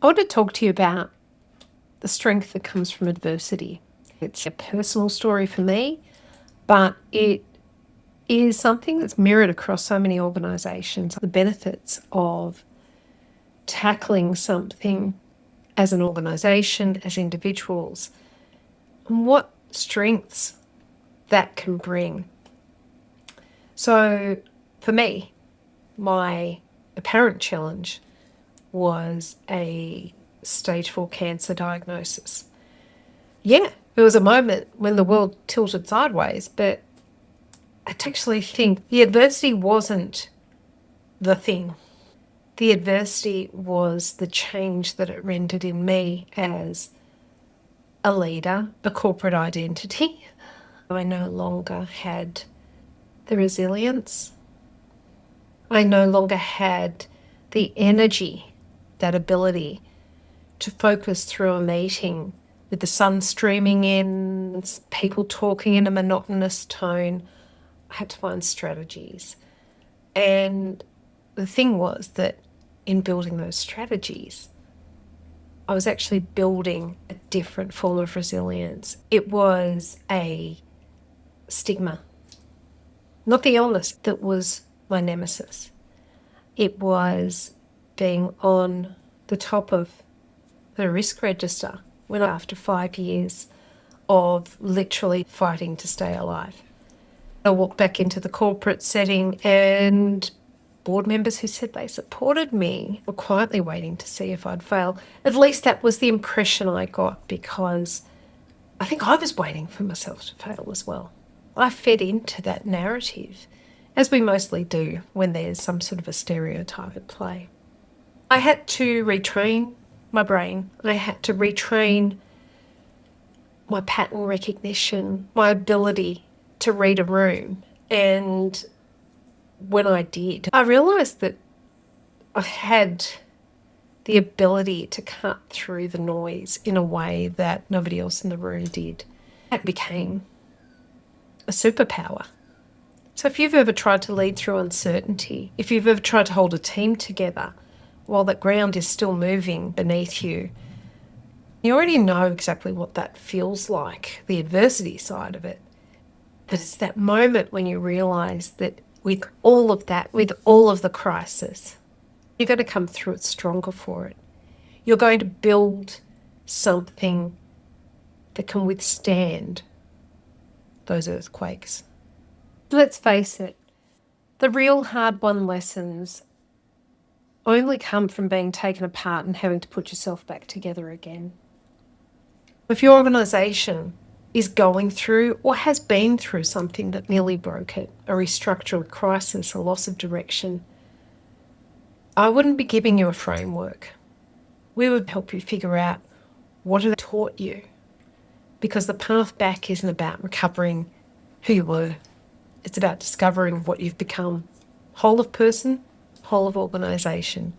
I want to talk to you about the strength that comes from adversity. It's a personal story for me, but it is something that's mirrored across so many organisations. The benefits of tackling something as an organisation, as individuals, and what strengths that can bring. So for me, my apparent challenge was a stage 4 cancer diagnosis. Yeah, there was a moment when the world tilted sideways, but I actually think the adversity wasn't the thing. The adversity was the change that it rendered in me as a leader, a corporate identity. I no longer had the resilience. I no longer had the energy, that ability to focus through a meeting with the sun streaming in, people talking in a monotonous tone. I had to find strategies. And the thing was that in building those strategies, I was actually building a different form of resilience. It was a stigma, not the illness that was my nemesis. It was being on the top of the risk register when after 5 years of literally fighting to stay alive. I walked back into the corporate setting and board members who said they supported me were quietly waiting to see if I'd fail. At least that was the impression I got, because I think I was waiting for myself to fail as well. I fed into that narrative, as we mostly do when there's some sort of a stereotype at play. I had to retrain my brain. I had to retrain my pattern recognition, my ability to read a room. And when I did, I realised that I had the ability to cut through the noise in a way that nobody else in the room did. That became a superpower. So if you've ever tried to lead through uncertainty, if you've ever tried to hold a team together while that ground is still moving beneath you, you already know exactly what that feels like, the adversity side of it. But it's that moment when you realise that with all of that, with all of the crisis, you're going to come through it stronger for it. You're going to build something that can withstand those earthquakes. Let's face it, the real hard-won lessons only come from being taken apart and having to put yourself back together again. If your organisation is going through or has been through something that nearly broke it, a restructure, a crisis, a loss of direction, I wouldn't be giving you a framework. We would help you figure out what it taught you, because the path back isn't about recovering who you were. It's about discovering what you've become, whole of person, whole of organisation,